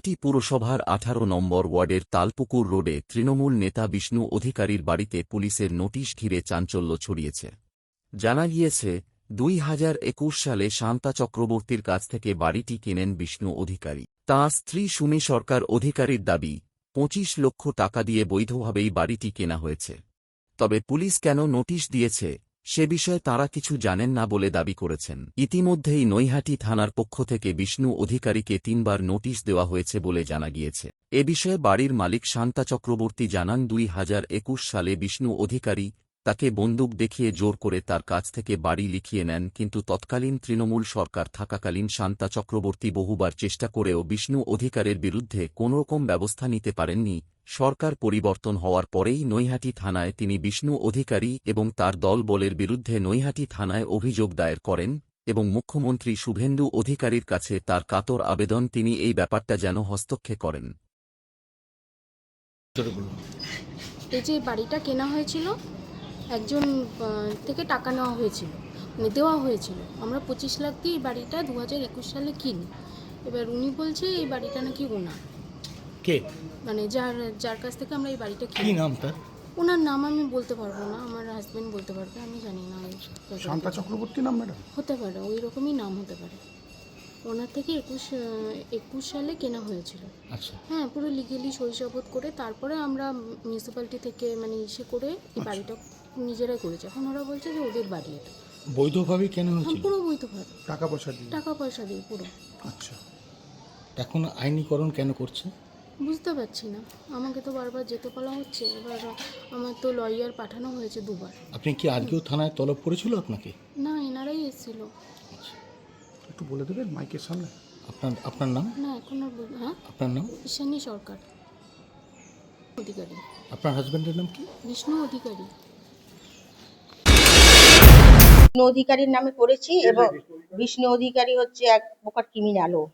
নৈহাটি পুরসভার 18 নম্বর ওয়ার্ডের তালপুকুর রোডে তৃণমূল নেতা বিষ্ণু অধিকারীর বাড়িতে পুলিশের নোটিশ ঘিরে চাঞ্চল্য ছড়িয়েছে। জানা গিয়েছে, 2021 সালে শান্তা চক্রবর্তীর কাছ থেকে বাড়িটি কেনেন বিষ্ণু অধিকারী। তাঁর স্ত্রী সুমি সরকার অধিকারীর দাবি, 25 লক্ষ টাকা দিয়ে বৈধভাবেই বাড়িটি কেনা হয়েছে। তবে পুলিশ কেন নোটিশ দিয়েছে, সে বিষয়ে তাঁরা কিছু জানেন না বলে দাবি করেছেন। ইতিমধ্যেই নৈহাটি থানার পক্ষ থেকে বিষ্ণু অধিকারীকে 3 বার নোটিশ দেওয়া হয়েছে বলে জানা গিয়েছে। এ বিষয়ে বাড়ির মালিক শান্তা চক্রবর্তী জানান, 2021 সালে বিষ্ণু অধিকারী তাকে বন্দুক দেখিয়ে জোর করে তার কাছ থেকে বাড়ি লিখিয়ে নেন, কিন্তু তৎকালীন তৃণমূল সরকার থাকাকালীন শান্তা চক্রবর্তী বহুবার চেষ্টা করেও বিষ্ণু অধিকারের বিরুদ্ধে কোনোরকম ব্যবস্থা নিতে পারেননি। সরকার পরিবর্তন হওয়ার পরেই নৈহাটি থানায় তিনি বিষ্ণু অধিকারী এবং তার দলবলের বিরুদ্ধে নৈহাটি থানায় অভিযোগ দায়ের করেন এবং মুখ্যমন্ত্রী শুভেন্দু অধিকারীর কাছে তার কাতর আবেদন তিনি এই ব্যাপারটা যেন হস্তক্ষেপ করেন। এই যে বাড়িটা কেনা হয়েছিল, একজন থেকে টাকা নেওয়া হয়েছিল, মানে দেওয়া হয়েছিল। আমরা 25 লাখ দিয়ে এই বাড়িটা 2021 সালে কিনি। এবার উনি বলছে এই বাড়িটা নাকি ওনার। কে? মানে যার কাছ থেকে আমরা এই বাড়িটা কিনি। কি নাম তার? ওনার নাম আমি বলতে পারবো না, আমার হাজবেন্ড বলতে পারবে, আমি জানি না। শান্তা চক্রবর্তী নাম ম্যাডাম? হতে পারে, ওই রকমই নাম হতে পারে। ওনার থেকে 21 সালে কেনা হয়েছিল। আচ্ছা। হ্যাঁ, পুরো লিগেলি সই শপথ করে তারপরে আমরা মিউনিসিপ্যালিটি থেকে মানে ইসে করে এই বাড়িটা নিজেরাই করেছি। এখন ওরা বলছে যে ওদের বাড়ি এটা। বৈধভাবে কেন হয়েছিল? পুরো বৈধভাবে, টাকা পয়সা দিয়ে? টাকা পয়সা দিয়ে পুরো। আচ্ছা, এখন আইনীকরণ কেন করছে? বুঝতে পারছি না, আমাকে তো বারবার যেতে বলা হচ্ছে। এবার আমার তো লয়ার পাঠানো হয়েছে 2 বার। আপনি কি আজকেও থানায় তলব করেছিল আপনাকে? না, এনারাই এসেছিল। একটু বলে দেবেন মাইকের সামনে? আপনার নাম? না, এখন আর হ্যাঁ, আপনার নাম? ঈশানী সরকার অধিকারী। আপনার হাজবেন্ডের নাম কি? বিষ্ণু অধিকারী। বিষ্ণু অধিকারীর নামে করেছি এবং বিষ্ণু অধিকারী হচ্ছে এক প্রকার ক্রিমিনালও।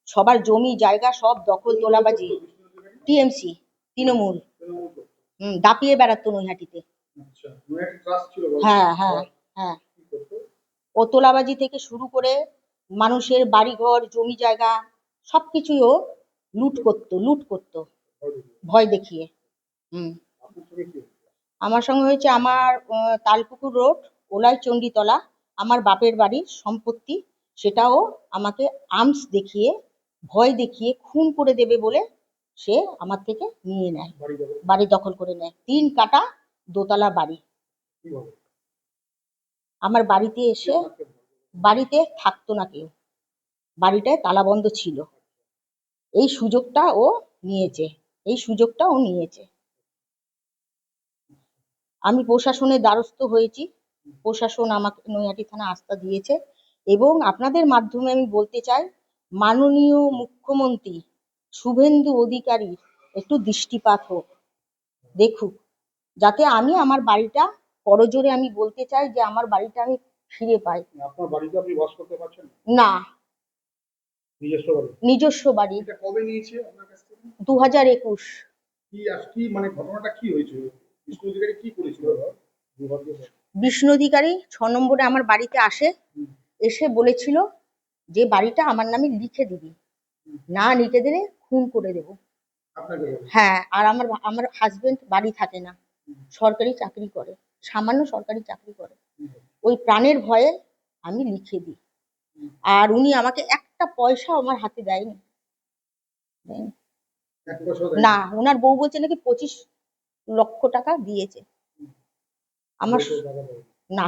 সবার জমি জায়গা সব দখল তোলাবাজি, টিএমসি তৃণমূল দাপিয়ে বেড়াতো নৈহাটিতে। হ্যাঁ হ্যাঁ হ্যাঁ, ও তোলাবাজি থেকে শুরু করে মানুষের বাড়িঘর জমি জায়গা সবকিছুই ও লুট করতো ভয় দেখিয়ে। আমার সঙ্গে হয়েছে আমার তালপুকুর রোড ওলাই চণ্ডীতলা, আমার বাপের বাড়ির সম্পত্তি, সেটাও আমাকে আর্মস দেখিয়ে ভয় দেখিয়ে খুন করে দেবে বলে সে আমার থেকে নিয়ে নেয়, বাড়ি দখল করে নেয়। 3 কাঠা দোতলা বাড়ি। আমার বাড়িতে এসে, বাড়িতে থাকতো না কেউ, বাড়িটায় তালাবন্ধ ছিল। এই সুযোগটা ও নিয়েছে। আমি প্রশাসনের দ্বারস্থ হয়েছি, প্রশাসন আমাকে নৈহাটি থানা আস্থা দিয়েছে এবং আপনাদের মাধ্যমে আমি বলতে চাই, মাননীয় মুখ্যমন্ত্রী শুভেন্দু অধিকারী একটু দৃষ্টিপাত হোক, দেখুক, যাতে আমি আমার বাড়িটা করজোরে আমি বলতে চাই যে আমার বাড়িটা আমি ফিরে পাই। আপনার বাড়িতে আপনি বাস করতে পারছেন না? নিজস্ব বাড়ি? নিজস্ব বাড়ি। এটা কবে নিয়েছে আপনার কাছ থেকে? 2021। কি মানে ঘটনাটা কি হয়েছিল? বিষ্ণু অধিকারী কি করেছিল? বিষ্ণু অধিকারী 6 নম্বরে আমার বাড়িতে আসে, এসে বলেছিল যে বাড়িটা আমার নামে লিখে দিবি, না লিখে দিলে খুন করে দেবো। হ্যাঁ, আর আমার হাজবেন্ড বাড়ি থাকে না, সরকারি চাকরি করে, সামান্য সরকারি চাকরি করে। ওই প্রাণের ভয়ে আমি লিখে দিই, আর উনি আমাকে একটা পয়সা আমার হাতে দেয়নি। না, ওনার বউ বলছে নাকি 25 লক্ষ টাকা দিয়েছে আমার। না,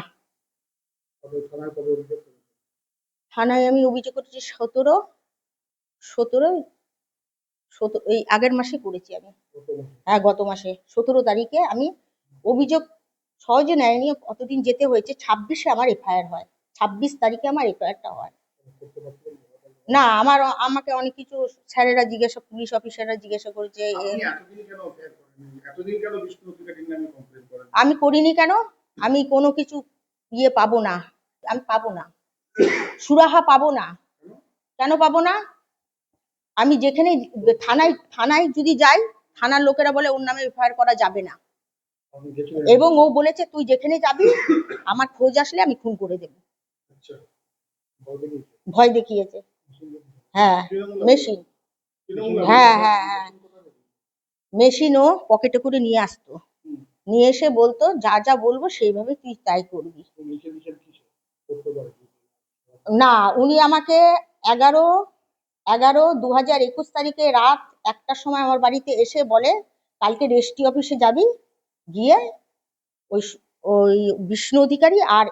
থানায় আমি অভিযোগ করেছি 17 এই আগের মাসে করেছি আমি। হ্যাঁ, গত মাসে 17 তারিখে আমি অভিযোগ, সহজে নেয়নি, কতদিন যেতে হয়েছে। 26-এ আমার এফআইআর হয়, 26 তারিখে আমার এফআইআরটা হয়। না, আমাকে অনেক কিছু স্যারেরা জিজ্ঞাসা, পুলিশ অফিসাররা জিজ্ঞাসা করেছে। আমি করিনি কেন? আমি কোনো কিছু পাবো না, আমি পাবো না, সুরাহা পাবো না। কেন পাবো না? আমি যেখানে থানায় যদি যাই, থানার লোকেরা বলে ওর নামে এফআইআর করা যাবে না, এবং ও বলেছে তুই যেখানে যাবি আমার খোঁজ আসলে আমি খুন করে দেব। ভয় দেখিয়েছে। হ্যাঁ, মেশিন। হ্যাঁ হ্যাঁ হ্যাঁ মেশিনও পকেটে করে নিয়ে আসতো, নিয়ে এসে বলতো যা যা বলবো সেইভাবে তুই তাই করবি। না, উনি আমাকে 11/11/2021 রাত 1টার সময় আমার বাড়িতে এসে বলে কালকে রেজিস্ট্রি অফিসে যাবি, গিয়ে ওই ওই বিষ্ণু অধিকারী আর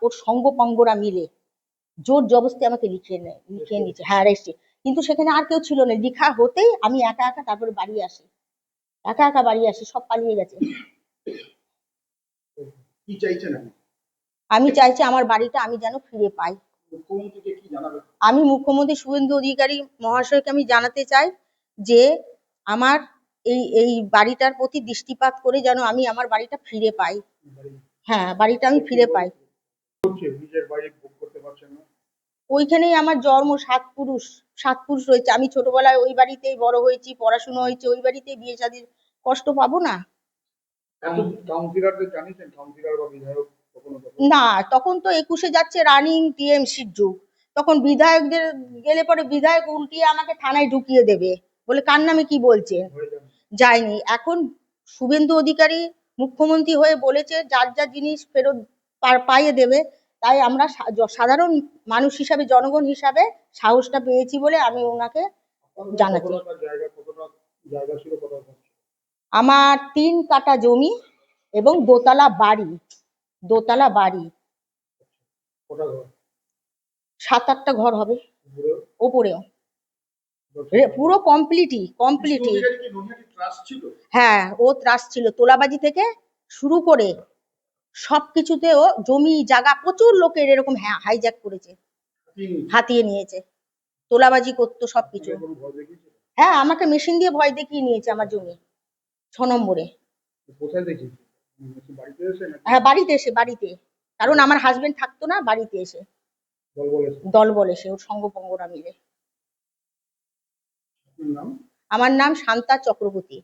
ওর সঙ্গপঙ্গরা মিলে জোর জবরদস্তি আমাকে লিখিয়ে নিচ্ছে। হ্যাঁ রেজিস্ট্রি, কিন্তু সেখানে আর কেউ ছিল না, লিখা হতেই আমি একা একা তারপরে বাড়ি আসি, একা একা বাড়ি আসি, সব পালিয়ে গেছে। কি চাইছেন আপনি? আমি চাইছি আমার বাড়িটা আমি যেন ফিরে পাই। মুখ্যমন্ত্রীকে কি জানাবেন? আমি মুখ্যমন্ত্রী শুভেন্দু অধিকারী মহাশয়কে আমি জানাতে চাই যে আমার এই বাড়িটার প্রতি দৃষ্টিপাত করে যেন আমি আমার বাড়িটা ফিরে পাই। হ্যাঁ, বাড়িটা আমি ফিরে পাই। নিজের বাড়ি ভোগ করতে পারছেন না? ওইখানেই আমার জন্ম, সাত পুরুষ রয়েছে। আমি ছোটবেলায় ওই বাড়িতেই বড় হয়েছি, পড়াশোনা হয়েছে ওই বাড়িতেই, বিয়ে শাদীর কষ্ট পাবো না? কাউন্সিলরদের জানিয়েছেন, কাউন্সিলর বা বিধায়ক কখনো? না, তখন তো 21-এ যাচ্ছে রানিং টিএমসির যুগ, তখন বিধায়কদের গেলে পরে বিধায়ক উল্টিয়ে আমাকে থানায় ঢুকিয়ে দেবে, বলে কার নামে কি বলছেন। যায়নি। এখন শুভেন্দু অধিকারী মুখ্যমন্ত্রী হয়ে বলেছে যার যার জিনিস ফেরত পাইয়ে দেবে, তাই আমরা সাধারণ মানুষ হিসাবে, জনগণ হিসাবে সাহসটা পেয়েছি বলে আমি ওনাকে জানাচ্ছি। জায়গা ছিল কোথাও? আমার 3 কাঠা জমি এবং দোতলা বাড়ি, দোতলা বাড়ি, কোটা ঘর? 7-8টা ঘর হবে পুরো ওপরেও, পুরো কমপ্লিটই। বিষ্ণু অধিকারী কি নৈহাটি ট্রাস্ট ছিল? হ্যাঁ, ও ত্রাস ছিল, তোলাবাজি থেকে শুরু করে সবকিছুতে ও জমি জায়গা প্রচুর লোকের এরকম হাইজ্যাক করেছে, হাতিয়ে নিয়েছে, তোলাবাজি করতো সবকিছু। আপনাকে কোনো ভয় দেখিয়েছে? হ্যাঁ, আমাকে মেশিন দিয়ে ভয় দেখিয়ে নিয়েছে আমার জমি 6 নম্বরে। কোথায় দেখিয়েছে? বাড়িতে এসে নাকি হ্যাঁ, বাড়িতে, কারণ আমার হাজবেন্ড থাকতো না, বাড়িতে এসে দল বলেছে? দল বলে সে, ওর সঙ্গপঙ্গরা মিলে। আপনার নাম? আমার নাম শান্তা চক্রবর্তী।